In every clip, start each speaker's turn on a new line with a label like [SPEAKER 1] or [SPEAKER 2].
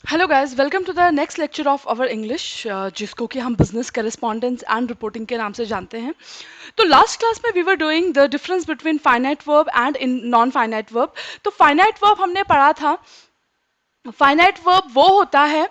[SPEAKER 1] Hello guys, welcome to the next lecture of our English, जिसको कि हम business correspondence and reporting के नाम से जानते हैं। तो लास्ट क्लास में we were doing the difference between finite verb and in non finite verb. तो फाइनाइट वर्ब हमने पढ़ा था। फाइनाइट वर्ब वो होता है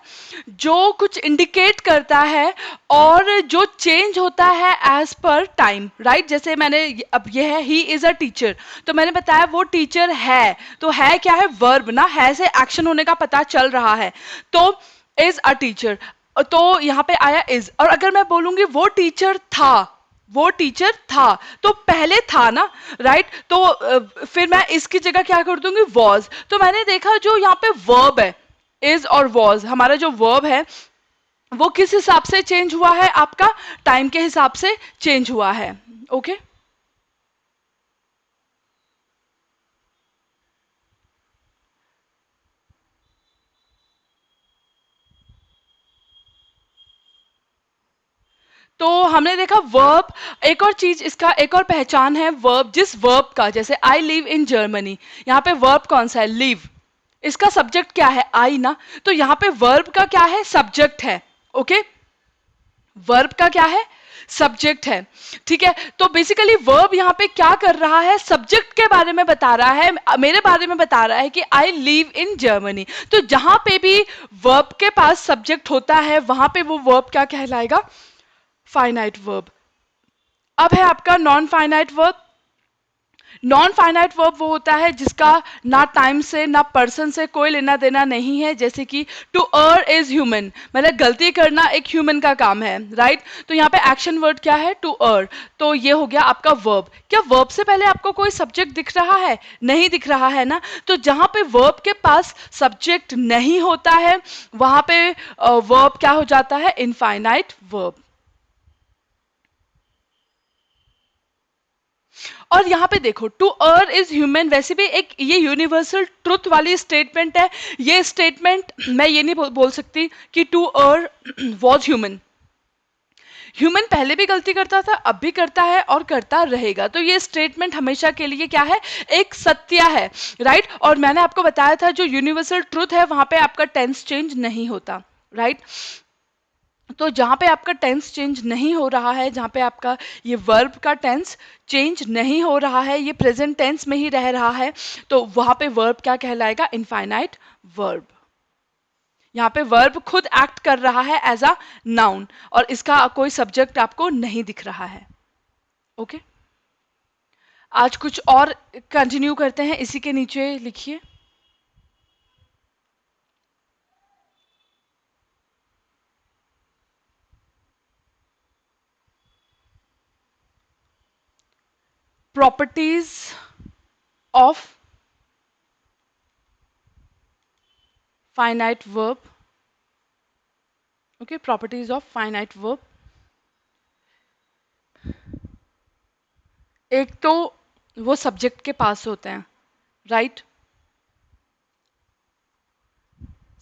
[SPEAKER 1] जो कुछ इंडिकेट करता है और जो चेंज होता है एज पर टाइम, राइट। जैसे मैंने अब ये है ही इज अ टीचर, तो मैंने बताया वो टीचर है, तो है क्या है, वर्ब ना, है से एक्शन होने का पता चल रहा है, तो इज अ टीचर। तो यहाँ पे आया इज, और अगर मैं बोलूंगी वो टीचर था, वो टीचर था, तो पहले था ना, राइट। तो फिर मैं इसकी जगह क्या कर दूंगी, वॉज। तो मैंने देखा जो यहाँ पे वर्ब है, इज और वॉज, हमारा जो वर्ब है वो किस हिसाब से चेंज हुआ है, आपका टाइम के हिसाब से चेंज हुआ है। ओके। तो हमने देखा वर्ब, एक और चीज, इसका एक और पहचान है वर्ब, जिस वर्ब का, जैसे आई लिव इन जर्मनी, यहाँ पे वर्ब कौन सा है, लिव। इसका सब्जेक्ट क्या है, आई ना, तो यहाँ पे वर्ब का क्या है, सब्जेक्ट है। ओके, वर्ब का क्या है, सब्जेक्ट है। ठीक है, तो बेसिकली वर्ब यहाँ पे क्या कर रहा है, सब्जेक्ट के बारे में बता रहा है, मेरे बारे में बता रहा है कि आई लिव इन जर्मनी। तो जहां पे भी वर्ब के पास सब्जेक्ट होता है वहां पे वो वर्ब क्या कहलाएगा, फाइनाइट वर्ब। अब है आपका non finite verb. Non finite verb वो होता है जिसका ना टाइम से ना पर्सन से कोई लेना देना नहीं है, जैसे कि टू अर्न इज ह्यूमन, मतलब गलती करना एक ह्यूमन का काम है, राइट। तो यहाँ पे एक्शन वर्ड क्या है, टू अर्न। तो ये हो गया आपका वर्ब। क्या वर्ब से पहले आपको कोई सब्जेक्ट दिख रहा है, नहीं दिख रहा है ना। तो जहां पे वर्ब के पास सब्जेक्ट नहीं होता है वहां पे वर्ब क्या हो जाता है, इनफाइनाइट वर्ब। और यहाँ पे देखो, टू अर्न इज ह्यूमन, वैसे भी एक ये यूनिवर्सल ट्रुथ वाली स्टेटमेंट है। ये स्टेटमेंट मैं ये नहीं बोल सकती कि to err was human. Human पहले भी गलती करता था, अब भी करता है और करता रहेगा। तो ये स्टेटमेंट हमेशा के लिए क्या है, एक सत्य है, राइट। और मैंने आपको बताया था जो यूनिवर्सल ट्रुथ है वहां पे आपका टेंस चेंज नहीं होता, राइट। तो जहां पे आपका टेंस चेंज नहीं हो रहा है, जहां पे आपका ये वर्ब का टेंस चेंज नहीं हो रहा है, ये प्रेजेंट टेंस में ही रह रहा है, तो वहां पे वर्ब क्या कहलाएगा, इनफाइनाइट वर्ब। यहाँ पे वर्ब खुद एक्ट कर रहा है एज अ नाउन, और इसका कोई सब्जेक्ट आपको नहीं दिख रहा है। ओके, आज कुछ और कंटिन्यू करते हैं, इसी के नीचे लिखिए, properties of finite verb. Okay, properties of finite verb. एक तो वो सब्जेक्ट के पास होते हैं, राइट।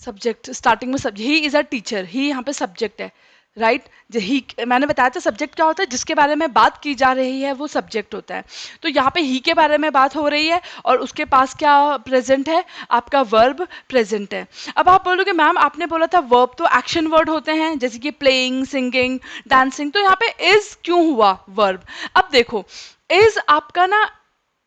[SPEAKER 1] सब्जेक्ट स्टार्टिंग में सब, ही इज अ टीचर, ही यहाँ पे सब्जेक्ट है, राइट। ही, मैंने बताया था सब्जेक्ट क्या होता है, जिसके बारे में बात की जा रही है वो सब्जेक्ट होता है। तो यहाँ पे ही के बारे में बात हो रही है और उसके पास क्या प्रेजेंट है, आपका वर्ब प्रेजेंट है। अब आप बोलोगे मैम आपने बोला था वर्ब तो एक्शन वर्ड होते हैं, जैसे कि प्लेइंग, सिंगिंग, डांसिंग, तो यहाँ पे इज क्यों हुआ वर्ब। अब देखो, इज आपका ना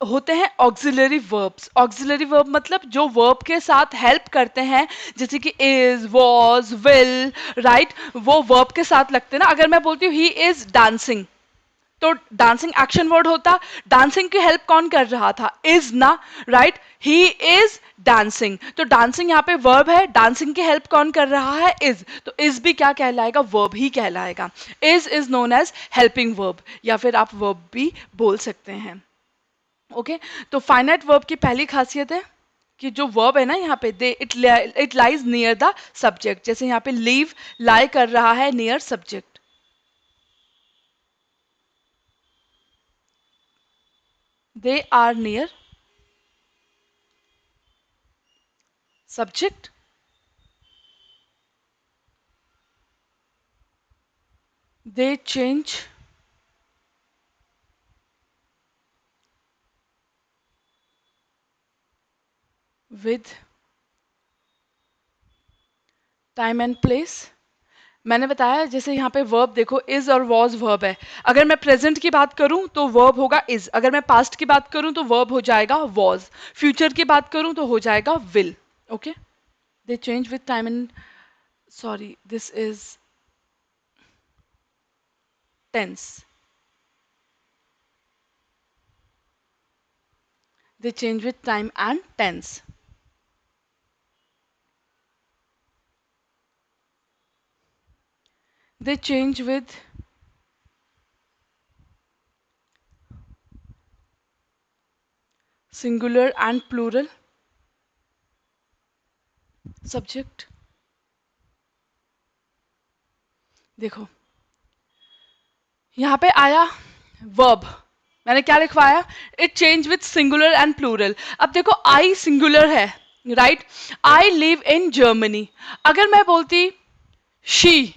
[SPEAKER 1] होते हैं ऑक्सिलरी वर्ब्स। ऑक्सिलरी वर्ब मतलब जो वर्ब के साथ हेल्प करते हैं, जैसे कि इज, वॉज, विल, राइट, वो वर्ब के साथ लगते हैं ना। अगर मैं बोलती हूँ ही इज डांसिंग, तो डांसिंग एक्शन वर्ड होता, डांसिंग की हेल्प कौन कर रहा था, इज ना, राइट। ही इज डांसिंग, तो डांसिंग यहाँ पे वर्ब है, डांसिंग की हेल्प कौन कर रहा है, इज, तो इज भी क्या कहलाएगा, वर्ब ही कहलाएगा। Is known as helping verb, या फिर आप वर्ब भी बोल सकते हैं। ओके, तो फाइनाइट वर्ब की पहली खासियत है कि जो वर्ब है ना यहाँ पे, they it lies near the subject, जैसे यहाँ पे लीव लाई कर रहा है near subject. They are near subject, they change with time and place, मैंने बताया जैसे यहाँ पे वर्ब देखो, इज और वॉज वर्ब है। अगर मैं प्रेजेंट की बात करूं तो वर्ब होगा इज, अगर मैं पास्ट की बात करूं तो वर्ब हो जाएगा वॉज, फ्यूचर की बात करूं तो हो जाएगा will. Okay, they change with time and, sorry this is tense, they change with time and tense. They change with singular and plural subject. देखो यहाँ पे आया वर्ब, मैंने क्या लिखवाया, it change with singular and plural. अब देखो I singular है, right, I live in Germany. अगर मैं बोलती शी,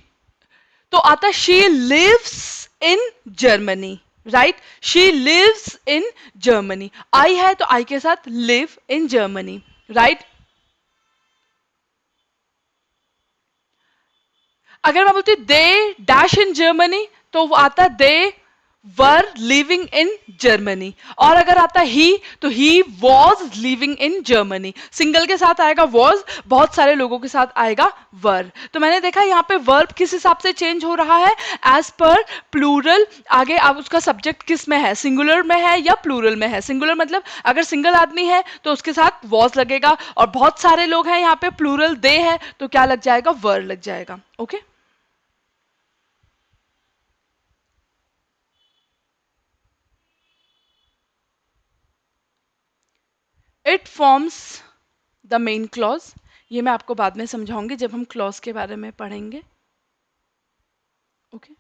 [SPEAKER 1] तो आता she lives in Germany, right, she lives in Germany. I है तो आई के साथ लिव इन जर्मनी, राइट। अगर मैं बोलती दे डैश इन जर्मनी, तो वो आता they were living in Germany. और अगर आता ही, तो he was living in Germany. Single के साथ आएगा वॉज, बहुत सारे लोगों के साथ आएगा वर। तो मैंने देखा यहाँ पे वर्ब किस हिसाब से चेंज हो रहा है, एज पर प्लूरल। आगे अब उसका सब्जेक्ट किस में है, सिंगुलर में है या प्लूरल में है। सिंगुलर मतलब अगर सिंगल आदमी है तो उसके साथ वॉज लगेगा, और बहुत सारे लोग हैं यहाँ पे प्लूरल दे है तो क्या लग जाएगा, वर लग जाएगा। Okay, it forms the main clause, ये मैं आपको बाद में समझाऊंगी जब हम क्लॉज के बारे में पढ़ेंगे। ओके,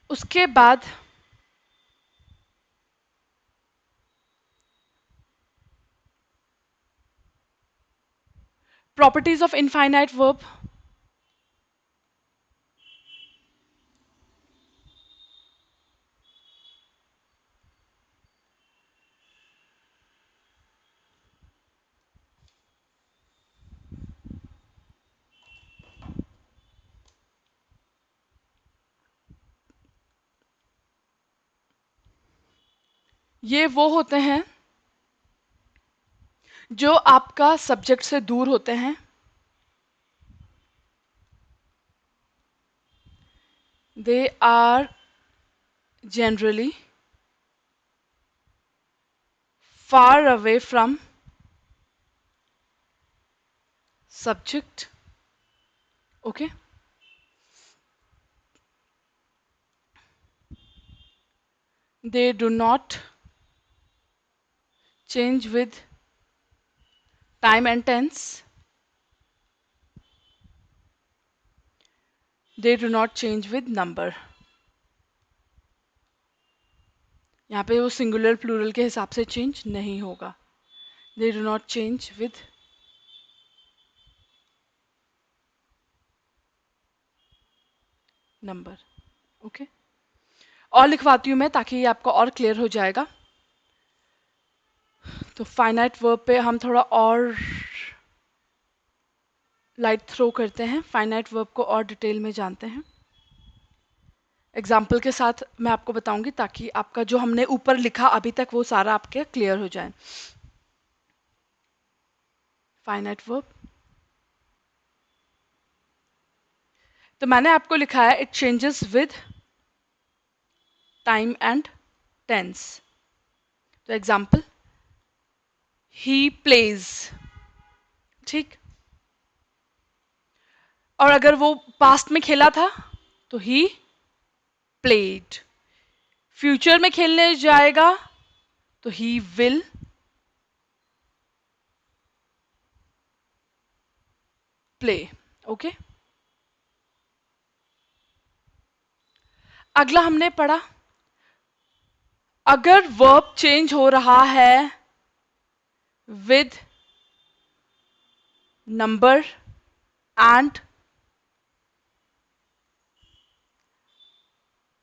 [SPEAKER 1] उसके बाद प्रॉपर्टीज ऑफ इनफाइनाइट वर्ब। ये वो होते हैं जो आपका सब्जेक्ट से दूर होते हैं, they are generally far away from subject. Okay, they do not change with time and tense, they do not change with number। यहाँ पे वो सिंगुलर प्लूरल के हिसाब से चेंज नहीं होगा, they do not change with number। Okay, और लिखवाती हूँ मैं ताकि ये आपको और क्लियर हो जाएगा। तो फाइनाइट वर्ब पे हम थोड़ा और लाइट थ्रो करते हैं, फाइनाइट वर्ब को और डिटेल में जानते हैं। एग्जाम्पल के साथ मैं आपको बताऊंगी ताकि आपका जो हमने ऊपर लिखा अभी तक वो सारा आपके क्लियर हो जाए। फाइनाइट वर्ब, तो मैंने आपको लिखा है it changes with time and tense. तो एग्जाम्पल, ही प्लेज, ठीक, और अगर वो पास्ट में खेला था तो ही प्लेड, फ्यूचर में खेलने जाएगा तो ही विल प्ले। ओके, अगला हमने पढ़ा, अगर वर्ब चेंज हो रहा है with number and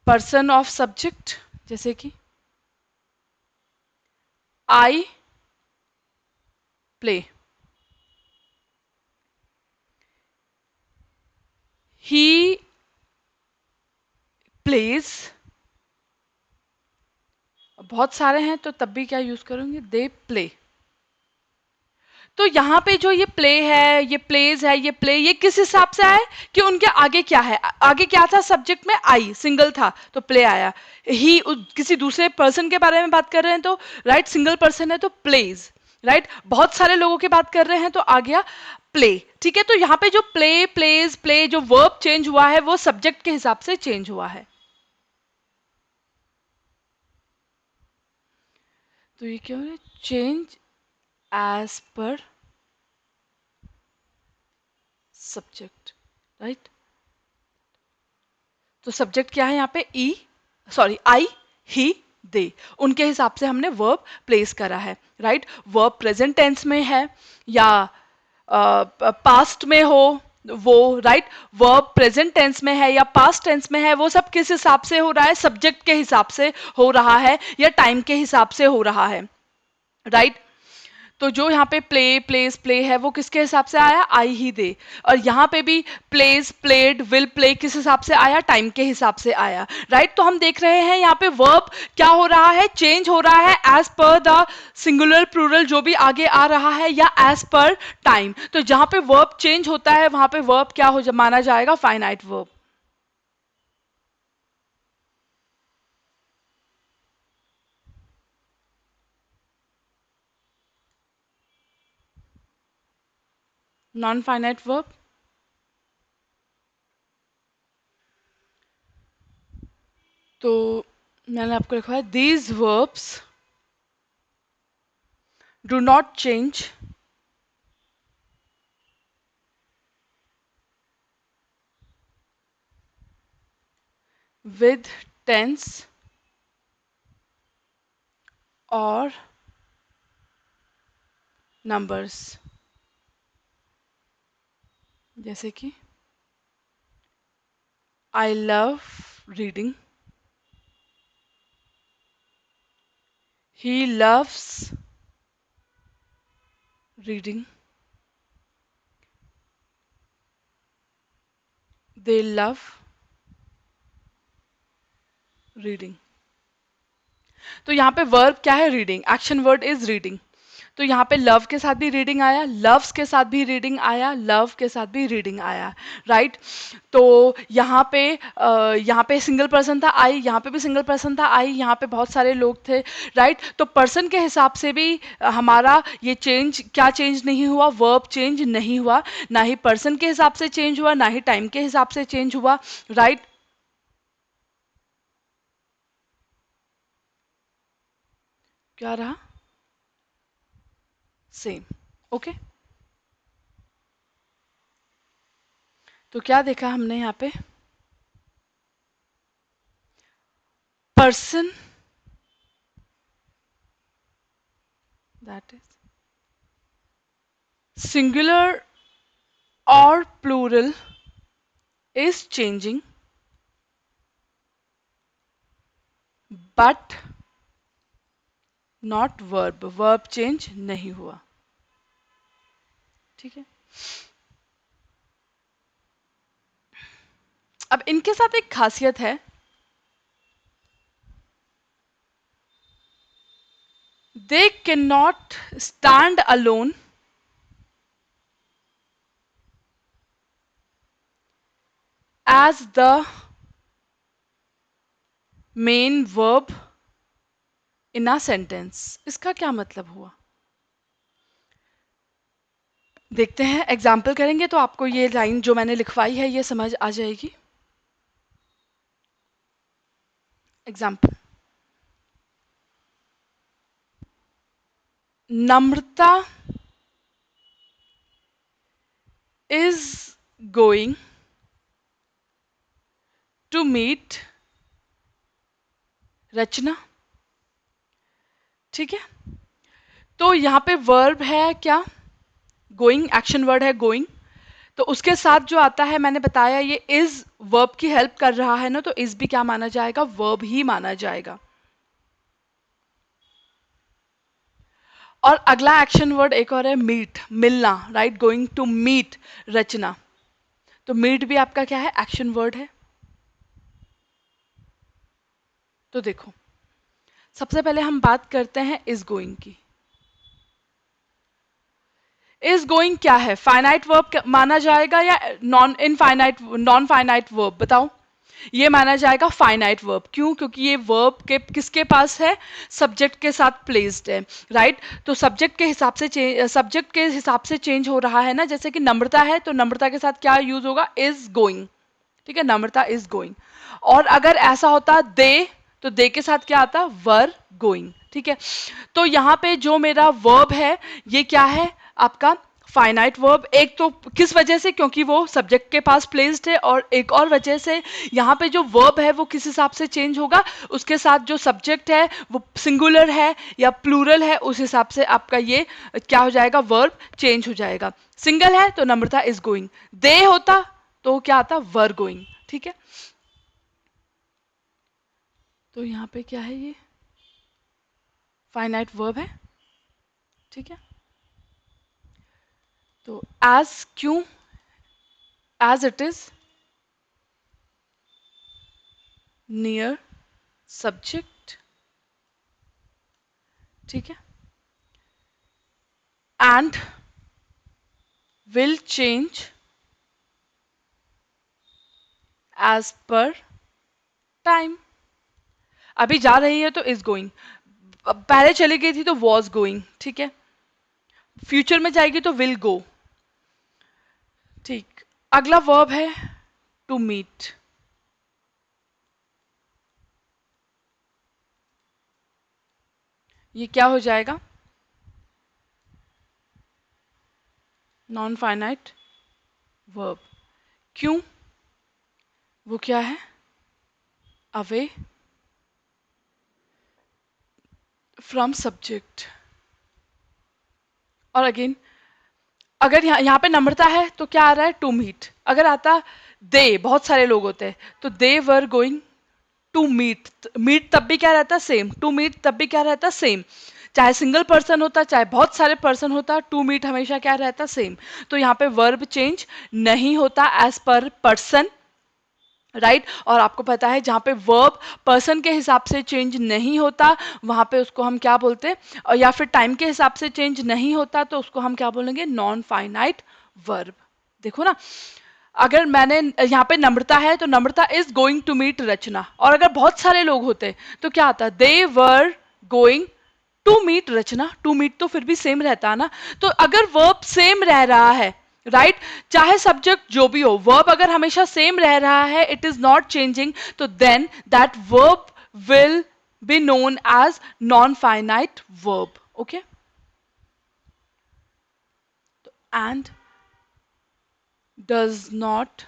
[SPEAKER 1] person of subject, जैसे कि आई प्ले, ही प्लेज, बहुत सारे हैं तो तब भी क्या यूज करूंगी, दे प्ले। तो यहाँ पे जो ये प्ले है, ये प्लेज है, ये प्ले, ये किस हिसाब से आए कि उनके आगे क्या है, आगे क्या था सब्जेक्ट में, आई सिंगल था तो प्ले आया। ही किसी दूसरे पर्सन के बारे में बात कर रहे हैं तो राइट सिंगल पर्सन है तो प्लेज, राइट बहुत सारे लोगों की बात कर रहे हैं तो आ गया प्ले। ठीक है, तो यहाँ पे जो प्ले, प्लेज, प्ले, जो वर्ब चेंज हुआ है वो सब्जेक्ट के हिसाब से चेंज हुआ है। तो ये क्या है, change as per subject, right. तो सब्जेक्ट क्या है यहाँ पे, ई, सॉरी आई, ही, दे, उनके हिसाब से हमने वर्ब प्लेस करा है, राइट। वर्ब प्रेजेंट टेंस में है या पास्ट में हो वो, राइट। वर्ब प्रेजेंट टेंस में है या पास्ट टेंस में है, वो सब किस हिसाब से हो रहा है, सब्जेक्ट के हिसाब से हो रहा है या टाइम के हिसाब से हो रहा है, राइट। तो जो यहाँ पे प्ले, प्लेस, प्ले है वो किसके हिसाब से आया, आई, ही, दे। और यहाँ पे भी प्लेस, प्लेड, विल प्ले किस हिसाब से आया, टाइम के हिसाब से आया, राइट। तो हम देख रहे हैं यहाँ पे वर्ब क्या हो रहा है, चेंज हो रहा है as per the singular plural जो भी आगे आ रहा है या एज पर टाइम। तो जहां पे वर्ब चेंज होता है वहां पे वर्ब क्या हो माना जाएगा, finite verb. Non finite verb, तो मैंने आपको लिखा है these verbs do not change with tense or numbers, जैसे कि I love reading, he loves reading, they love reading। तो यहाँ पे वर्ब क्या है, reading, action word is reading. तो यहाँ पे लव के साथ भी रीडिंग आया, लव्स के साथ भी रीडिंग आया, लव के साथ भी रीडिंग आया, राइट। तो यहाँ पे सिंगल पर्सन था आई, यहाँ पे भी सिंगल पर्सन था आई, यहाँ पे बहुत सारे लोग थे, राइट। तो पर्सन के हिसाब से भी हमारा ये चेंज, क्या चेंज नहीं हुआ, वर्ब चेंज नहीं हुआ, ना ही पर्सन के हिसाब से चेंज हुआ, ना ही टाइम के हिसाब से चेंज हुआ, राइट। क्या रहा, सेम, ओके। तो क्या देखा हमने यहाँ पे, person that is singular or plural is changing but not verb, verb change नहीं हुआ, ठीक है। अब इनके साथ एक खासियत है, they cannot stand alone as the main verb in a sentence। इसका क्या मतलब हुआ, देखते हैं, एग्जाम्पल करेंगे तो आपको ये लाइन जो मैंने लिखवाई है ये समझ आ जाएगी। Example, Namrata is going to meet रचना, ठीक है। तो यहाँ पे वर्ब है क्या, गोइंग, एक्शन वर्ड है गोइंग। तो उसके साथ जो आता है मैंने बताया ये इज वर्ब की हेल्प कर रहा है ना, तो इज भी क्या माना जाएगा, वर्ब ही माना जाएगा। और अगला एक्शन वर्ड एक और है मीट, मिलना, राइट, गोइंग टू मीट रचना। तो मीट भी आपका क्या है, एक्शन वर्ड है। तो देखो, सबसे पहले हम बात करते हैं इज गोइंग की। इज गोइंग क्या है, फाइनाइट वर्ब माना जाएगा या नॉन फाइनाइट वर्ब, बताओ। ये माना जाएगा फाइनाइट वर्ब। क्यों? क्योंकि ये वर्ब के किसके पास है, सब्जेक्ट के साथ प्लेस्ड है, राइट। तो सब्जेक्ट के हिसाब से चेंज हो रहा है ना, जैसे कि नम्रता है तो नम्रता के साथ क्या यूज होगा, इज गोइंग, ठीक है, नम्रता इज गोइंग। और अगर ऐसा होता दे, तो दे के साथ क्या आता, वर गोइंग, ठीक है। तो यहाँ पे जो मेरा वर्ब है ये क्या है आपका फाइनाइट वर्ब। एक तो किस वजह से, क्योंकि वो सब्जेक्ट के पास प्लेस्ड है, और एक और वजह से यहाँ पे जो वर्ब है वो किस हिसाब से चेंज होगा, उसके साथ जो सब्जेक्ट है वो सिंगुलर है या प्लूरल है, उस हिसाब से आपका ये क्या हो जाएगा, वर्ब चेंज हो जाएगा। सिंगल है तो नम्रता इज गोइंग, दे होता तो क्या आता, वर गोइंग, ठीक है। तो यहाँ पे क्या है, ये फाइनाइट वर्ब है, ठीक है। तो एज, क्यों, as it is near subject, ठीक है, and will change as per time. अभी जा रही है तो इज गोइंग, पहले चली गई थी तो वॉज गोइंग, ठीक है, फ्यूचर में जाएगी तो विल गो, ठीक। अगला वर्ब है टू मीट। ये क्या हो जाएगा, नॉन फाइनाइट वर्ब। क्यों, वो क्या है, अवे फ्रॉम सब्जेक्ट। और अगेन, अगर यहाँ पे नम्रता है तो क्या आ रहा है, टू मीट। अगर आता दे, बहुत सारे लोग होते हैं, तो they were going to meet, meet तब भी क्या रहता है, सेम, टू मीट तब भी क्या रहता है, सेम। चाहे सिंगल पर्सन होता, चाहे बहुत सारे पर्सन होता, टू मीट हमेशा क्या रहता, सेम। तो यहाँ पे वर्ब चेंज नहीं होता एज पर पर्सन, राइट। और आपको पता है जहाँ पे वर्ब पर्सन के हिसाब से चेंज नहीं होता, वहाँ पे उसको हम क्या बोलते हैं, और या फिर टाइम के हिसाब से चेंज नहीं होता तो उसको हम क्या बोलेंगे, नॉन फाइनाइट वर्ब। देखो ना, अगर मैंने यहाँ पे नम्रता है तो Namrata is going to meet Rachna, और अगर बहुत सारे लोग होते तो क्या आता, they were going to meet Rachna. To meet तो फिर भी सेम रहता है ना। तो अगर वर्ब सेम रह रहा है, राइट, चाहे सब्जेक्ट जो भी हो, वर्ब अगर हमेशा सेम रह रहा है, इट इज नॉट चेंजिंग, तो then that verb will be known as non finite verb, okay. And does not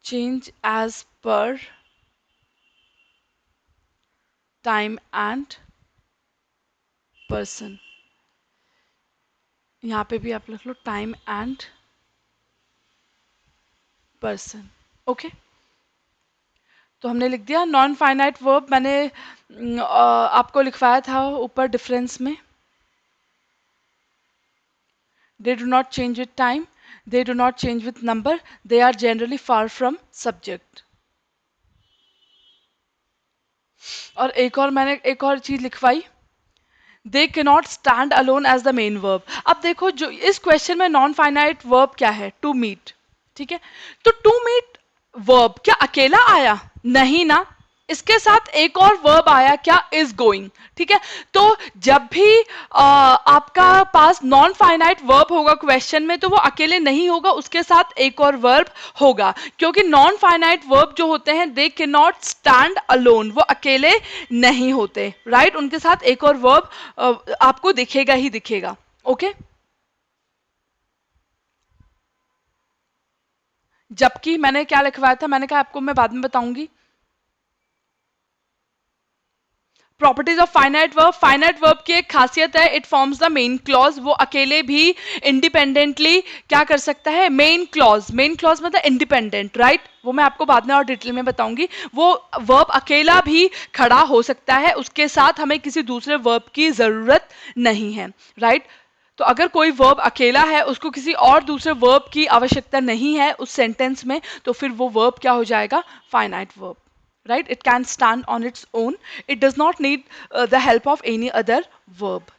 [SPEAKER 1] change as per time and person। यहाँ पे भी आप लिख लो टाइम एंड पर्सन, ओके। तो हमने लिख दिया नॉन फाइनाइट वर्ब, मैंने आपको लिखवाया था ऊपर डिफरेंस में, they do not change with time, they do not change with number, they are generally far from subject। और एक और मैंने एक और चीज लिखवाई, they can not stand alone as the main verb. अब देखो, जो इस क्वेश्चन में नॉन फाइनाइट वर्ब क्या है, टू मीट, ठीक है। तो टू मीट वर्ब क्या अकेला आया, नहीं ना, इसके साथ एक और वर्ब आया, क्या, इज गोइंग, ठीक है। तो जब भी आपका पास नॉन फाइनाइट वर्ब होगा क्वेश्चन में, तो वो अकेले नहीं होगा, उसके साथ एक और वर्ब होगा, क्योंकि नॉन फाइनाइट वर्ब जो होते हैं they can not stand alone, वो अकेले नहीं होते, राइट, उनके साथ एक और वर्ब आपको दिखेगा ही दिखेगा, ओके। जबकि मैंने क्या लिखवाया था, मैंने कहा आपको मैं बाद में बताऊंगी, प्रॉपर्टीज ऑफ फाइनाइट वर्ब की एक खासियत है, it forms the main clause. वो अकेले भी इंडिपेंडेंटली क्या कर सकता है, मेन क्लॉज मतलब इंडिपेंडेंट, राइट। वो मैं आपको बाद में और डिटेल में बताऊंगी। वो वर्ब अकेला भी खड़ा हो सकता है, उसके साथ हमें किसी दूसरे वर्ब की जरूरत नहीं है, राइट। तो अगर कोई वर्ब अकेला है, उसको किसी और दूसरे वर्ब की आवश्यकता नहीं है उस सेंटेंस में, तो फिर वो वर्ब क्या हो जाएगा, finite verb, right? It can stand on its own. It does not need the help of any other verb.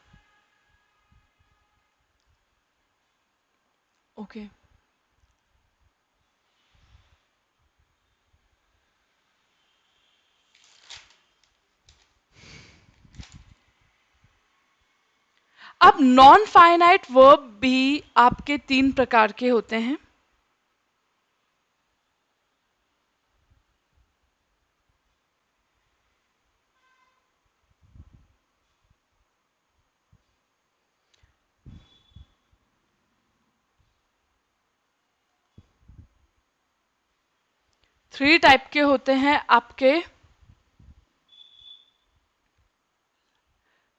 [SPEAKER 1] Okay. अब नॉन फाइनाइट वर्ब भी आपके तीन प्रकार के होते हैं। थ्री टाइप के होते हैं आपके,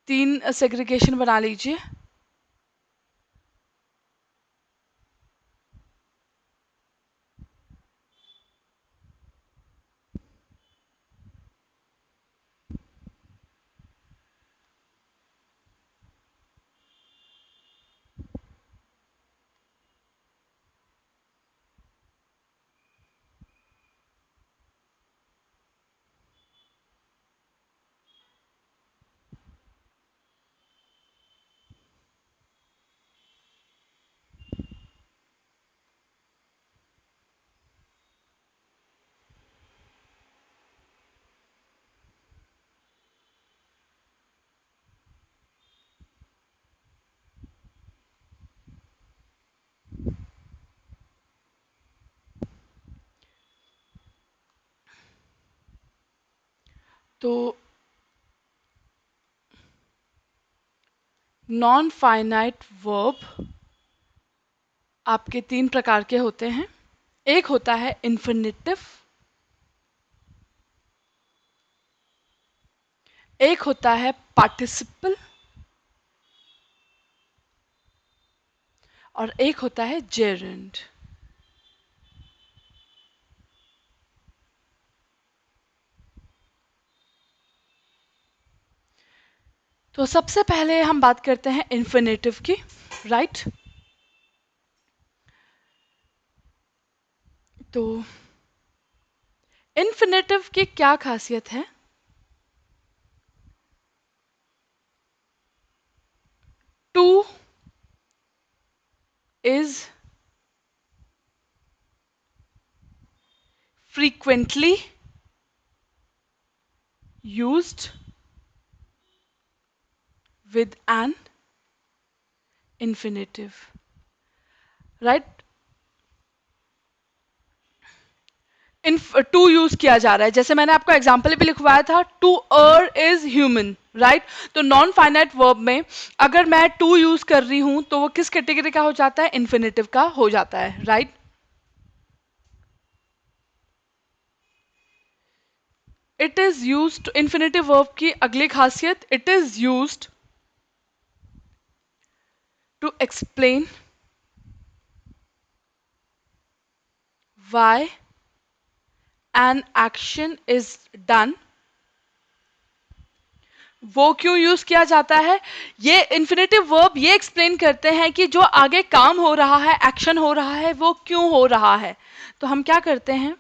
[SPEAKER 1] तीन सेग्रीगेशन बना लीजिए। तो नॉन फाइनाइट वर्ब आपके तीन प्रकार के होते हैं। एक होता है इन्फिनिटिव, एक होता है पार्टिसिपल, और एक होता है जेरेंड। तो सबसे पहले हम बात करते हैं इन्फिनेटिव की, राइट। तो इन्फिनेटिव की क्या खासियत है, to is frequently used with an infinitive, right। To use किया जा रहा है, जैसे मैंने आपको एग्जांपल भी लिखवाया था, टू एर इज ह्यूमन, राइट। तो नॉन फाइनाइट वर्ब में अगर मैं टू यूज कर रही हूं तो वो किस कैटेगरी का हो जाता है, इन्फिनेटिव का हो जाता है, right. It is used, infinitive verb की अगली खासियत, it is used to explain why an action is done। वो क्यों यूज किया जाता है, ये इन्फिनेटिव वर्ब ये एक्सप्लेन करते हैं कि जो आगे काम हो रहा है, एक्शन हो रहा है, वो क्यों हो रहा है। तो हम क्या करते हैं,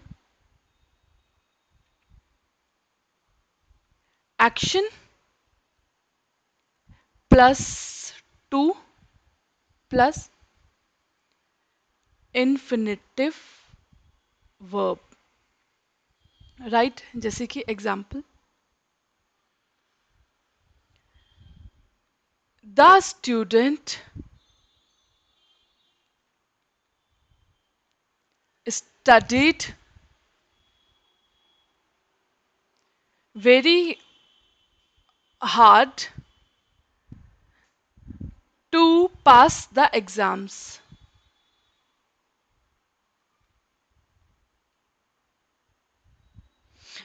[SPEAKER 1] action plus two plus infinitive verb, right. जैसे कि example, the student studied very hard to pass the exams।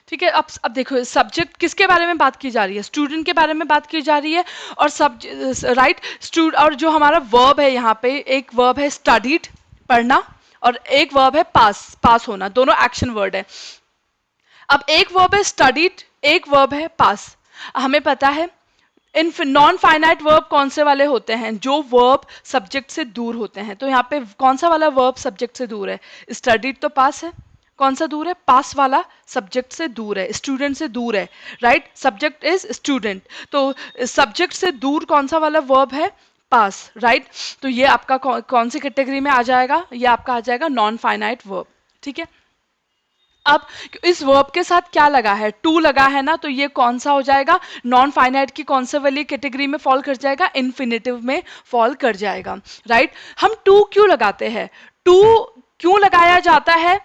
[SPEAKER 1] ठीक है, अब देखो सब्जेक्ट किसके बारे में बात की जा रही है, स्टूडेंट के बारे में बात की जा रही है। और सब राइट स्टूड और जो हमारा वर्ब है यहाँ पे, एक वर्ब है स्टडीड पढ़ना, और एक वर्ब है पास पास होना, दोनों एक्शन वर्ड है। अब एक वर्ब है स्टडीड, एक वर्ब है पास। हमें पता है इन नॉन फाइनाइट वर्ब कौन से वाले होते हैं, जो वर्ब सब्जेक्ट से दूर होते हैं। तो यहाँ पे कौन सा वाला वर्ब सब्जेक्ट से दूर है, स्टडीड तो पास है, कौन सा दूर है, पास वाला सब्जेक्ट से दूर है, स्टूडेंट से दूर है, राइट, सब्जेक्ट इज स्टूडेंट। तो सब्जेक्ट से दूर कौन सा वाला वर्ब है, पास, राइट। तो ये आपका कौन सी कैटेगरी में आ जाएगा, ये आपका आ जाएगा नॉन फाइनाइट वर्ब। ठीक है, अब इस वर्ब के साथ क्या लगा है, टू लगा है ना, तो ये कौन सा हो जाएगा, नॉन फाइनाइट की कौन से वाली कैटेगरी में फॉल कर जाएगा, इन्फिनेटिव में फॉल कर जाएगा, राइट। हम टू क्यों लगाते हैं, टू क्यों लगाया जाता है,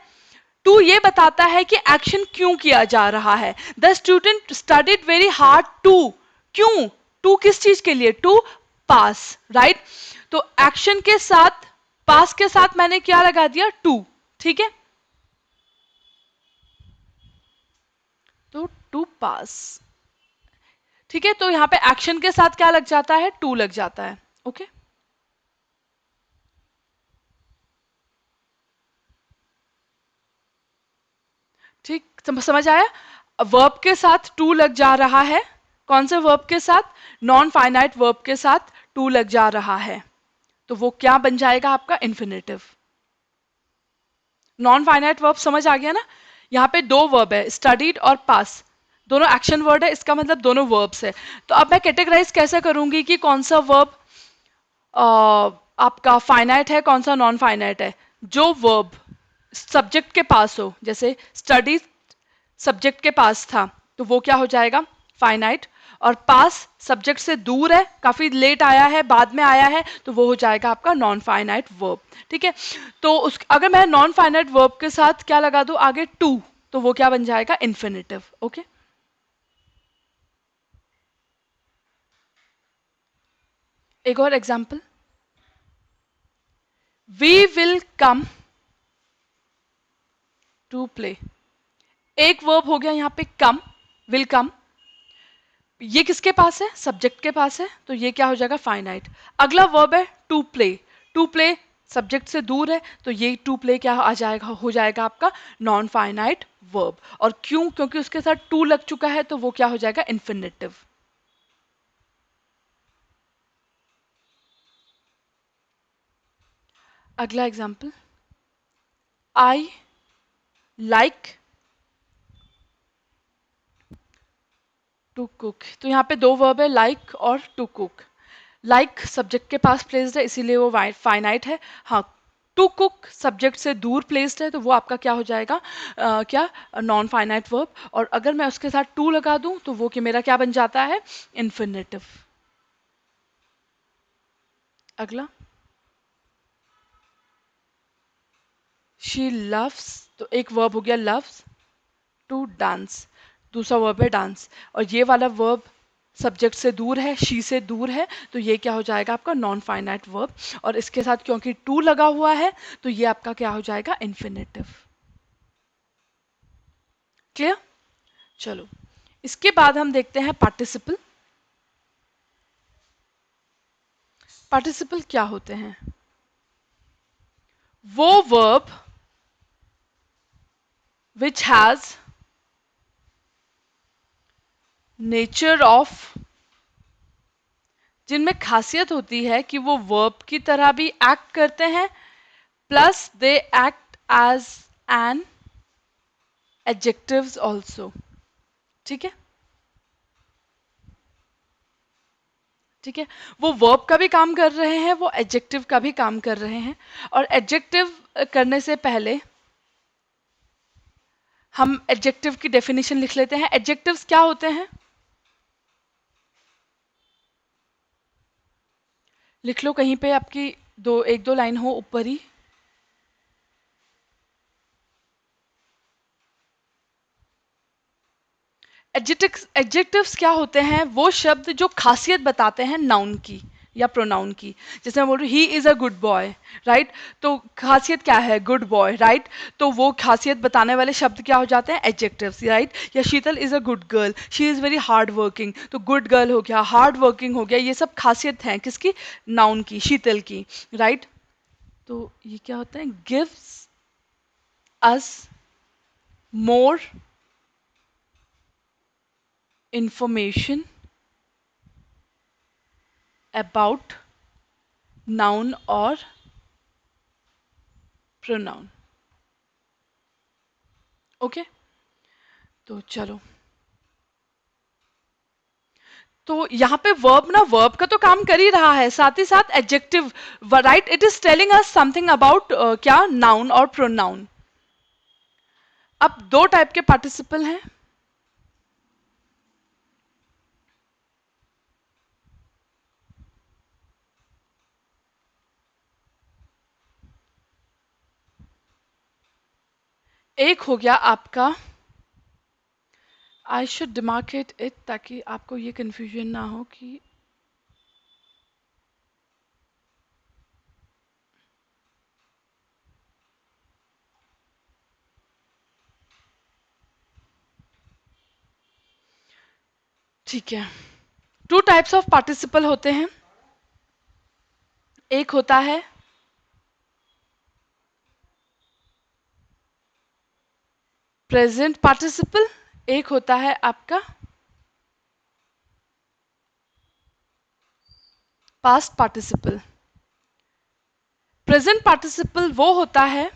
[SPEAKER 1] टू ये बताता है कि एक्शन क्यों किया जा रहा है। The student studied very hard to, क्यों, टू किस चीज के लिए, टू पास, राइट। तो एक्शन के साथ, पास के साथ मैंने क्या लगा दिया, टू। ठीक है, तो टू पास। ठीक है, तो यहां पे एक्शन के साथ क्या लग जाता है, टू लग जाता है। ओके, ठीक, समझ आया। वर्ब के साथ टू लग जा रहा है, कौन से वर्ब के साथ, नॉन फाइनाइट वर्ब के साथ टू लग जा रहा है, तो वो क्या बन जाएगा आपका, इन्फिनेटिव। नॉन फाइनाइट वर्ब समझ आ गया ना। यहाँ पे दो वर्ब है, स्टडीड और पास, दोनों एक्शन वर्ड है, इसका मतलब दोनों वर्ब्स है। तो अब मैं कैटेगराइज कैसे करूंगी कि कौन सा वर्ब आपका फाइनाइट है, कौन सा नॉन फाइनाइट है। जो वर्ब सब्जेक्ट के पास हो, जैसे स्टडी सब्जेक्ट के पास था, तो वो क्या हो जाएगा, फाइनाइट। और पास सब्जेक्ट से दूर है, काफी लेट आया है, बाद में आया है, तो वो हो जाएगा आपका नॉन फाइनाइट वर्ब। ठीक है, तो उस अगर मैं नॉन फाइनाइट वर्ब के साथ क्या लगा दूं आगे, टू, तो वो क्या बन जाएगा, इन्फिनेटिव। ओके, एक और example, we will come to play. एक वर्ब हो गया यहाँ पे कम, विल कम, ये किसके पास है, सब्जेक्ट के पास है, तो ये क्या हो जाएगा, फाइनाइट। अगला वर्ब है to play, to play subject से दूर है, तो ये टू प्ले क्या आ जाएगा, हो जाएगा आपका नॉन फाइनाइट वर्ब। और क्यों, क्योंकि उसके साथ टू लग चुका है, तो वो क्या हो जाएगा, इन्फिनेटिव। अगला example, I like to cook. तो यहाँ पे दो वर्ब है, लाइक और टू कुक। लाइक सब्जेक्ट के पास प्लेस्ड है, इसीलिए वो फाइनाइट है। हाँ, टू कुक सब्जेक्ट से दूर प्लेस्ड है, तो वो आपका क्या हो जाएगा, क्या, नॉन फाइनाइट वर्ब। और अगर मैं उसके साथ टू लगा दूं, तो वो कि मेरा क्या बन जाता है, इन्फिनेटिव। अगला, शी लव्स, तो एक वर्ब हो गया लव्स टू डांस, दूसरा वर्ब है डांस, और ये वाला वर्ब सब्जेक्ट से दूर है, शी से दूर है, तो ये क्या हो जाएगा आपका नॉन फाइनाइट वर्ब। और इसके साथ क्योंकि टू लगा हुआ है, तो ये आपका क्या हो जाएगा, इन्फिनेटिव। क्लियर, चलो इसके बाद हम देखते हैं पार्टिसिपल। पार्टिसिपल क्या होते हैं, वो verb which has nature of, जिनमें खासियत होती है कि वो वर्ब की तरह भी एक्ट करते हैं, plus they act as an adjectives also. ठीक है, ठीक है, वो वर्ब का भी काम कर रहे हैं, वो एडजेक्टिव का भी काम कर रहे हैं। और एडजेक्टिव करने से पहले हम एडजेक्टिव की डेफिनेशन लिख लेते हैं। एडजेक्टिव्स क्या होते हैं, लिख लो कहीं पे, आपकी दो एक दो लाइन हो ऊपर ही। एडजेक्टिव्स क्या होते हैं, वो शब्द जो खासियत बताते हैं नाउन की। या प्रोनाउन की। जैसे मैं बोल रही हूँ he is a good boy, right, तो खासियत क्या है, गुड बॉय, राइट, तो वो खासियत बताने वाले शब्द क्या हो जाते हैं, एडजेक्टिव्स, राइट। या Sheetal is a good girl, she is very hard working, तो गुड गर्ल हो गया, हार्ड वर्किंग हो गया, ये सब खासियत हैं किसकी, नाउन की, शीतल की, राइट। तो ये क्या होता है, gives us more information about noun और प्रोनाउन। ओके, तो चलो, तो यहाँ पे वर्ब ना, वर्ब का तो काम कर ही रहा है, साथ ही साथ adjective, right, it is telling us something about क्या, नाउन और प्रोनाउन। अब दो टाइप के पार्टिसिपल हैं, एक हो गया आपका, आई शुड डिमार्केट इट ताकि आपको ये कंफ्यूजन ना हो कि ठीक है। टू टाइप्स ऑफ पार्टिसिपल होते हैं, एक होता है प्रेजेंट पार्टिसिपल, एक होता है आपका पास्ट पार्टिसिपल। प्रेजेंट पार्टिसिपल वो होता है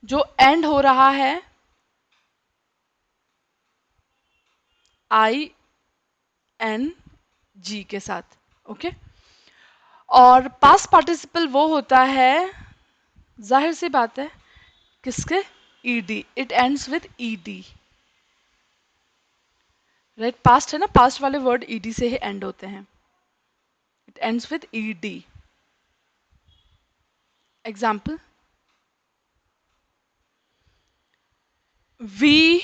[SPEAKER 1] जो एंड हो रहा है आई एन जी के साथ, ओके। और पास्ट पार्टिसिपल वो होता है, जाहिर सी बात है, किसके, ED, it ends with ED, right, past है ना, पास्ट वाले वर्ड ईडी से ही एंड होते हैं, it ends with ED. Example, we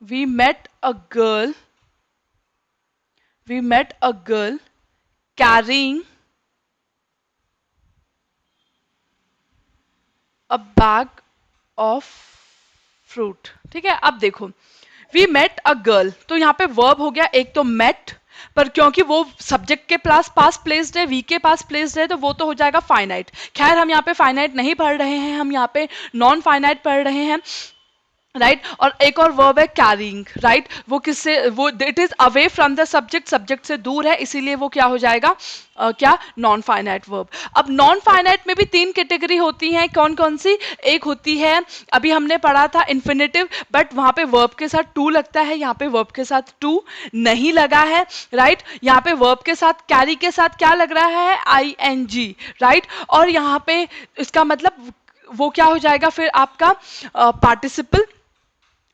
[SPEAKER 1] we met a girl, we met a girl carrying a bag of fruit। ठीक है, अब देखो, वी मेट अ गर्ल, तो यहाँ पे वर्ब हो गया एक तो मेट, पर क्योंकि वो सब्जेक्ट के पास प्लेस्ड है, वी के पास प्लेस्ड है, तो वो तो हो जाएगा फाइनाइट। खैर हम यहाँ पे फाइनाइट नहीं पढ़ रहे हैं, हम यहाँ पे नॉन फाइनाइट पढ़ रहे हैं, राइट। और एक और वर्ब है कैरिंग, राइट, वो किससे, वो it is away from the subject, subject से दूर है, इसीलिए वो क्या हो जाएगा, क्या, नॉन फाइनाइट वर्ब। अब नॉन फाइनाइट में भी तीन कैटेगरी होती हैं, कौन कौन सी, एक होती है, अभी हमने पढ़ा था इन्फिनेटिव, बट वहां पे वर्ब के साथ टू लगता है, यहाँ पे वर्ब के साथ टू नहीं लगा है, राइट। यहाँ पे वर्ब के साथ, कैरी के साथ क्या लग रहा है, आई एन जी, राइट। और यहाँ पे इसका मतलब वो क्या हो जाएगा फिर आपका पार्टिसिपल,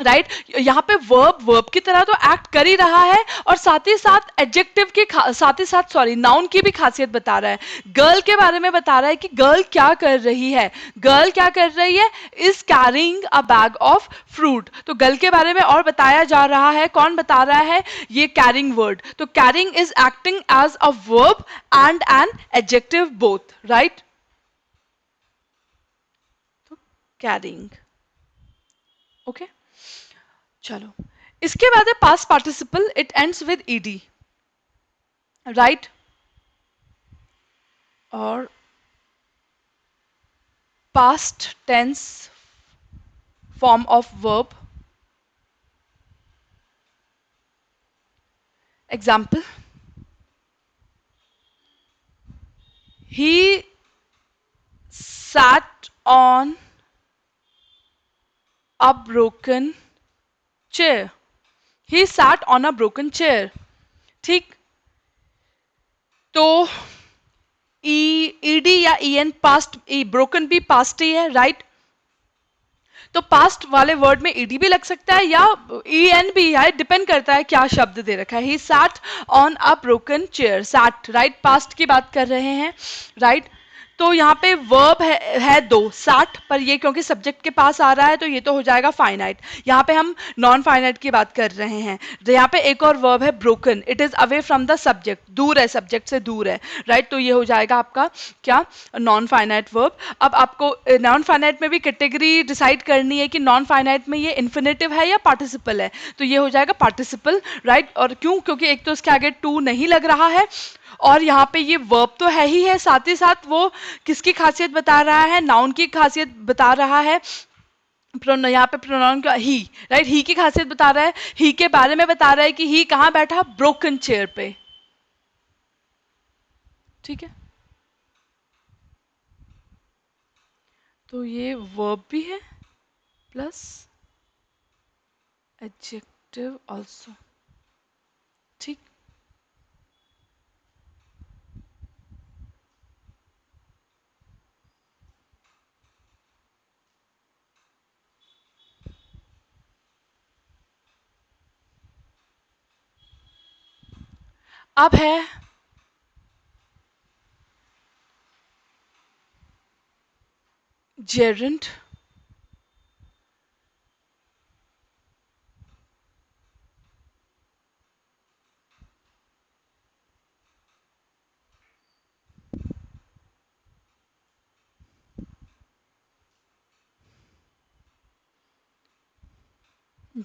[SPEAKER 1] राइट। यहाँ पे वर्ब वर्ब की तरह तो एक्ट कर ही रहा है, और साथ ही साथ एडजेक्टिव की साथ ही साथ, सॉरी, नाउन की भी खासियत बता रहा है, गर्ल के बारे में बता रहा है कि गर्ल क्या कर रही है, गर्ल क्या कर रही है, is carrying a bag of fruit, तो गर्ल के बारे में और बताया जा रहा है, कौन बता रहा है, ये कैरिंग वर्ड, तो caring is acting as a verb and an adjective both, right, तो कैरिंग, ओके। चलो, इसके बाद है past participle, it ends with ED, right, और past tense form of verb. Example, he sat on a broken chair, he sat on a broken chair, ठीक, तो ED या E N past, broken भी past ही है, right, तो past वाले word में ED भी लग सकता है या ई एन भी है, डिपेंड करता है क्या शब्द दे रखा है। He sat on a broken chair, sat, right, past की बात कर रहे हैं, राइट। तो यहाँ पे वर्ब है दो 60, पर ये क्योंकि सब्जेक्ट के पास आ रहा है तो ये तो हो जाएगा फाइनाइट। यहाँ पे हम नॉन फाइनाइट की बात कर रहे हैं। तो यहाँ पे एक और वर्ब है broken, it is away from the subject, दूर है, सब्जेक्ट से दूर है, राइट। तो ये हो जाएगा आपका क्या, नॉन फाइनाइट वर्ब। अब आपको नॉन फाइनाइट में भी कैटेगरी डिसाइड करनी है कि नॉन फाइनाइट में ये इन्फिनेटिव है या पार्टिसिपल है। तो ये हो जाएगा पार्टिसिपल, राइट। और क्यों, क्योंकि एक तो इसके आगे टू नहीं लग रहा है, और यहाँ पे ये वर्ब तो है ही है, साथ ही साथ वो किसकी खासियत बता रहा है, नाउन की खासियत बता रहा है। यहाँ पे प्रोनाउन का ही, राइट, ही की खासियत बता रहा है, ही के बारे में बता रहा है कि ही कहाँ बैठा, ब्रोकन चेयर पे, ठीक है। तो ये वर्ब भी है प्लस एडजेक्टिव ऑल्सो, ठीक। अब है जेरेंट।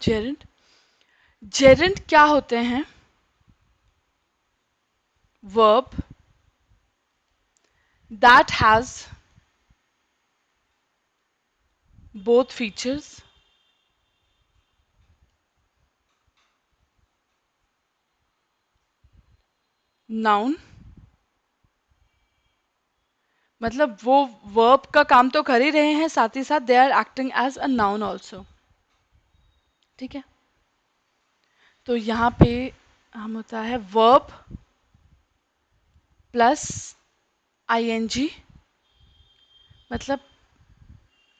[SPEAKER 1] जेरेंट, जेरेंट क्या होते हैं, verb that has both features, noun, मतलब वो वर्ब का काम तो कर ही रहे हैं, साथ ही साथ they are acting as a noun also, ठीक है। तो यहाँ पे हम होता है वर्ब प्लस आईएनजी, मतलब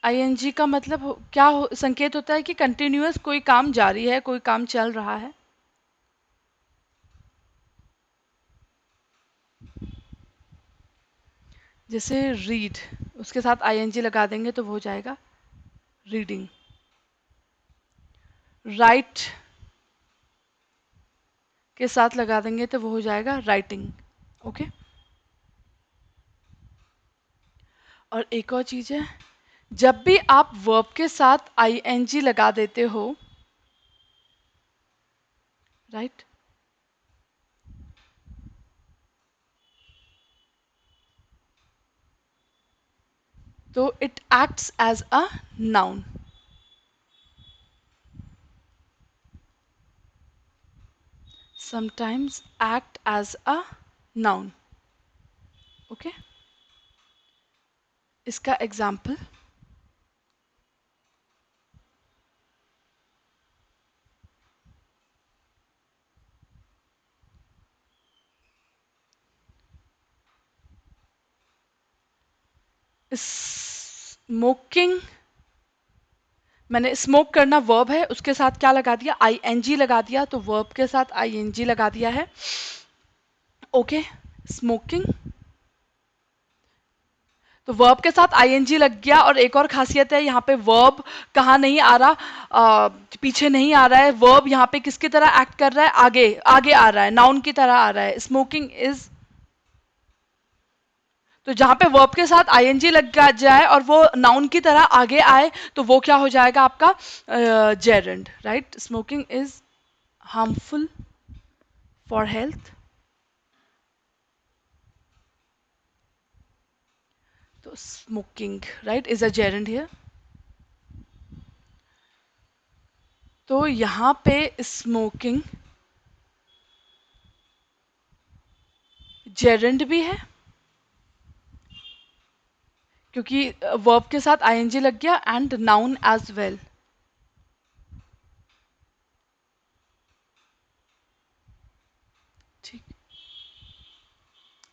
[SPEAKER 1] आईएनजी का मतलब क्या संकेत होता है कि कंटिन्यूअस कोई काम जारी है, कोई काम चल रहा है। जैसे रीड, उसके साथ आईएनजी लगा देंगे तो वो हो जाएगा रीडिंग। राइट के साथ लगा देंगे तो वो हो जाएगा राइटिंग, ओके। और एक और चीज है, जब भी आप वर्ब के साथ आईएनजी लगा देते हो, राइट, तो it acts as a noun. Sometimes act as a noun, okay. इसका एग्जाम्पल, स्मोकिंग, मैंने स्मोक करना वर्ब है, उसके साथ क्या लगा दिया, आईएनजी लगा दिया, तो वर्ब के साथ आईएनजी लगा दिया है, ओके। स्मोकिंग, तो वर्ब के साथ आईएनजी लग गया। और एक और खासियत है, यहाँ पे वर्ब कहाँ नहीं आ रहा, पीछे नहीं आ रहा है, वर्ब यहाँ पे किसकी तरह एक्ट कर रहा है, आगे आगे आ रहा है, नाउन की तरह आ रहा है। स्मोकिंग इज, तो जहां पे वर्ब के साथ आईएनजी लग जाए और वो नाउन की तरह आगे आए, तो वो क्या हो जाएगा आपका, gerund, right. Smoking is harmful for health, तो smoking, right, is a gerund here. तो यहाँ पे स्मोकिंग जेरेंड भी है, क्योंकि वर्ब के साथ आईएनजी लग गया, एंड नाउन एज वेल। ठीक,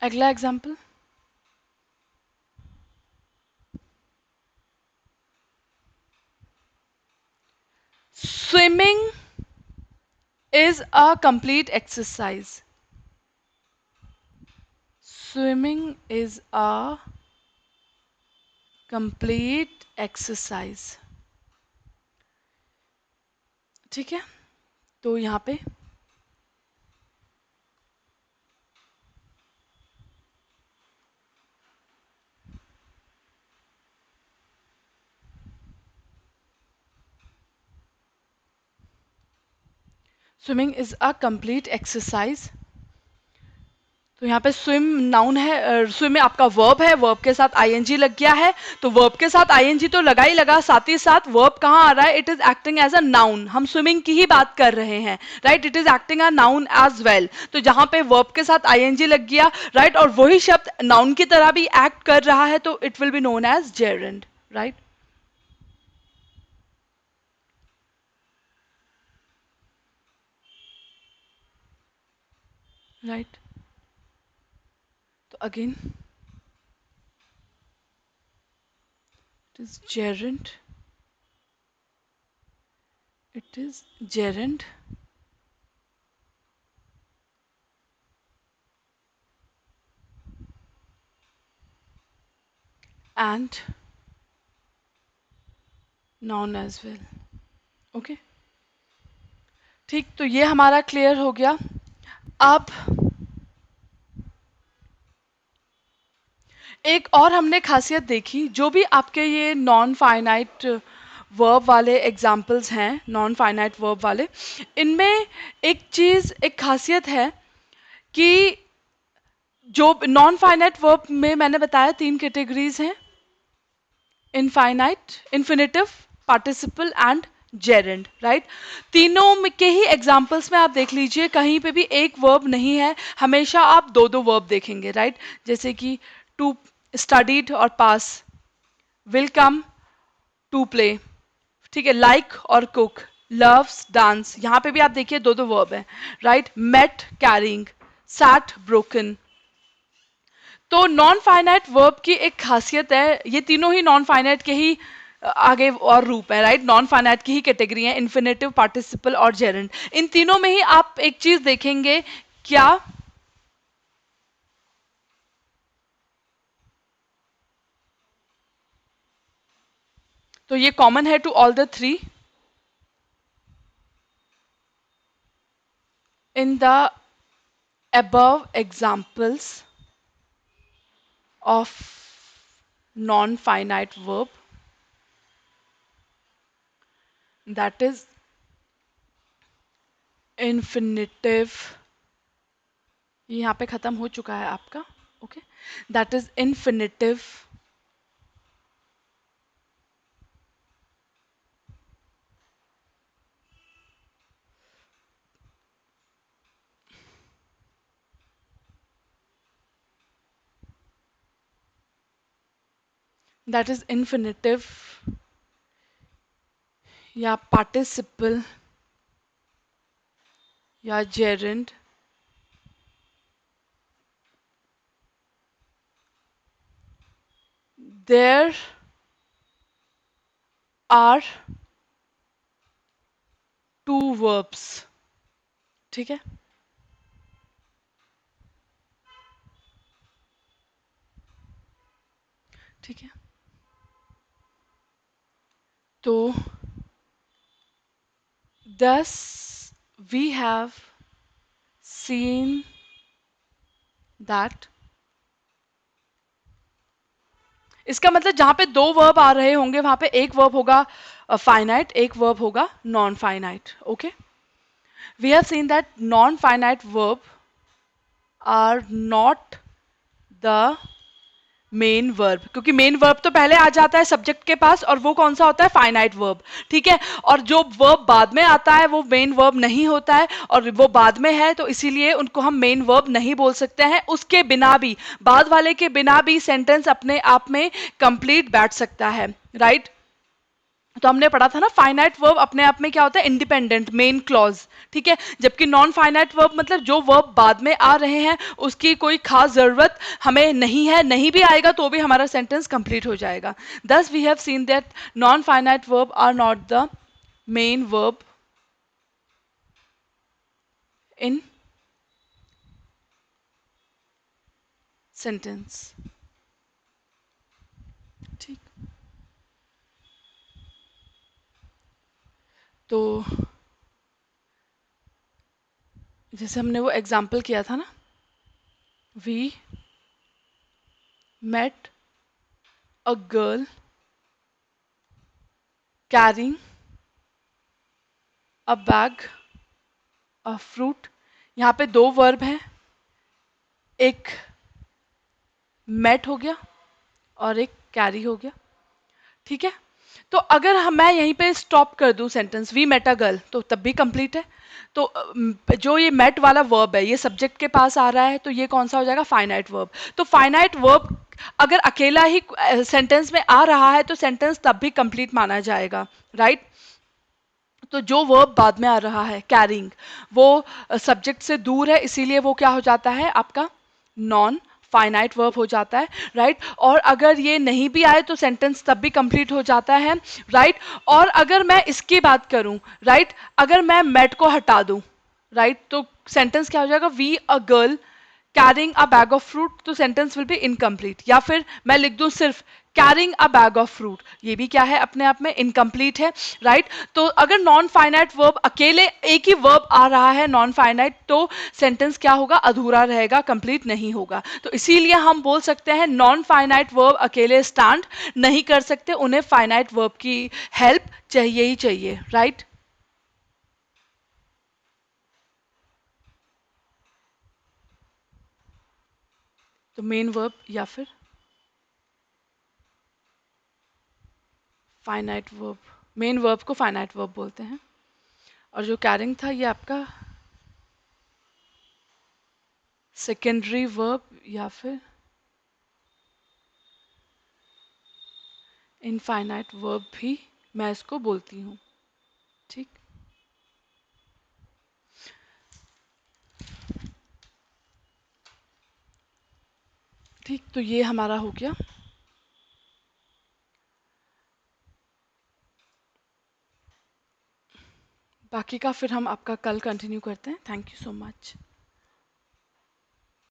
[SPEAKER 1] अगला example, swimming is a complete exercise, swimming is a complete exercise. ठीक है, तो यहाँ पे swimming is a complete exercise. तो यहाँ पे स्विम नाउन है, स्विम में आपका वर्ब है, वर्ब के साथ आईएनजी लग गया है। तो वर्ब के साथ आईएनजी तो लगा ही लगा, साथ ही साथ वर्ब कहाँ आ रहा है, it is acting as a noun. हम स्विमिंग की ही बात कर रहे हैं, right, it is acting a noun as well. तो जहां पे वर्ब के साथ आईएनजी लग गया, राइट, और वही शब्द नाउन की तरह भी एक्ट कर रहा है, तो it will be known as gerund, right. Right, तो again it is gerund, it is gerund, and noun as well. Okay, ठीक, तो ये हमारा क्लियर हो गया। अब एक और हमने खासियत देखी, जो भी आपके ये नॉन फाइनाइट वर्ब वाले एग्जाम्पल्स हैं, नॉन फाइनाइट वर्ब वाले, इनमें एक चीज, एक खासियत है कि जो नॉन फाइनाइट वर्ब में मैंने बताया तीन कैटेगरीज हैं, infinite, infinitive, participle and gerund, right. तीनों के ही एग्जाम्पल्स में आप देख लीजिए, कहीं पे भी एक वर्ब नहीं है, हमेशा आप दो दो वर्ब देखेंगे, राइट। जैसे कि टू स्टडीड और पास, विल कम, टू प्ले, ठीक है, लाइक और कुक, लव्स, डांस, यहां पे भी आप देखिए दो दो वर्ब है, right. Met, carrying, sat, broken. तो नॉन फाइनाइट वर्ब की एक खासियत है, ये तीनों ही नॉन फाइनाइट के ही आगे और रूप है, राइट, नॉन फाइनाइट की ही कैटेगरी है, इन्फिनेटिव, पार्टिसिपल और जेरेंड। इन तीनों में ही आप एक चीज देखेंगे, क्या, तो ये कॉमन है to all the three. In the above examples of non-finite verb, that is infinitive, ये यहाँ पे खत्म हो चुका है आपका, okay, that is infinitive, that is infinitive या participle या gerund, there are two verbs, ठीक है, ठीक है, तो thus we have seen that, इसका मतलब जहां पे दो वर्ब आ रहे होंगे वहां पे एक वर्ब होगा फाइनाइट, एक वर्ब होगा non finite, okay. We have seen that non finite verb are not the main verb, क्योंकि मेन वर्ब तो पहले आ जाता है सब्जेक्ट के पास, और वो कौन सा होता है, फाइनाइट वर्ब, ठीक है। और जो वर्ब बाद में आता है वो मेन वर्ब नहीं होता है, और वो बाद में है तो इसीलिए उनको हम मेन वर्ब नहीं बोल सकते हैं। उसके बिना भी, बाद वाले के बिना भी सेंटेंस अपने आप में कंप्लीट बैठ सकता है, राइट। तो हमने पढ़ा था ना, फाइनाइट वर्ब अपने आप में क्या होता है, इंडिपेंडेंट, मेन क्लॉज, ठीक है। जबकि नॉन फाइनाइट वर्ब मतलब जो वर्ब बाद में आ रहे हैं उसकी कोई खास जरूरत हमें नहीं है, नहीं भी आएगा तो भी हमारा सेंटेंस कंप्लीट हो जाएगा। Thus we have seen that non finite verb are not the main verb in sentence, ठीक। तो जैसे हमने वो एग्जाम्पल किया था ना, we met a girl carrying a bag a fruit. यहाँ पे दो वर्ब हैं, एक मेट हो गया और एक कैरी हो गया। ठीक है, तो अगर मैं यहीं पे स्टॉप कर दूं sentence we met a girl, तो तब भी कंप्लीट है। तो जो ये मेट वाला वर्ब है ये सब्जेक्ट के पास आ रहा है, तो ये कौन सा हो जाएगा, फाइनाइट वर्ब। तो फाइनाइट वर्ब अगर अकेला ही सेंटेंस में आ रहा है तो सेंटेंस तब भी कंप्लीट माना जाएगा, राइट। तो जो वर्ब बाद में आ रहा है कैरिंग, वो सब्जेक्ट से दूर है, इसीलिए वो क्या हो जाता है आपका नॉन फाइनाइट वर्ब हो जाता है, राइट। और अगर ये नहीं भी आए तो सेंटेंस तब भी कंप्लीट हो जाता है, राइट। और अगर मैं इसकी बात करूं, राइट, अगर मैं मेट को हटा दूं, राइट, तो सेंटेंस क्या हो जाएगा, we a girl carrying a bag of fruit, तो सेंटेंस विल बी इनकम्प्लीट। या फिर मैं लिख दूं सिर्फ carrying a bag of fruit, ये भी क्या है, अपने आप में इनकम्प्लीट है, राइट। तो अगर नॉन फाइनाइट वर्ब अकेले एक ही वर्ब आ रहा है नॉन फाइनाइट, तो सेंटेंस क्या होगा, अधूरा रहेगा, कंप्लीट नहीं होगा। तो इसीलिए हम बोल सकते हैं नॉन फाइनाइट वर्ब अकेले स्टैंड नहीं कर सकते, उन्हें फाइनाइट वर्ब की हेल्प चाहिए ही चाहिए, राइट। तो मेन वर्ब या फिर फाइनाइट वर्ब, मेन वर्ब को फाइनाइट वर्ब बोलते हैं। और जो कैरिंग था ये आपका सेकेंडरी वर्ब या फिर इनफाइनाइट वर्ब भी मैं इसको बोलती हूँ, ठीक। ठीक, तो ये हमारा हो गया। बाकी का फिर हम आपका कल कंटिन्यू करते हैं। Thank you so much.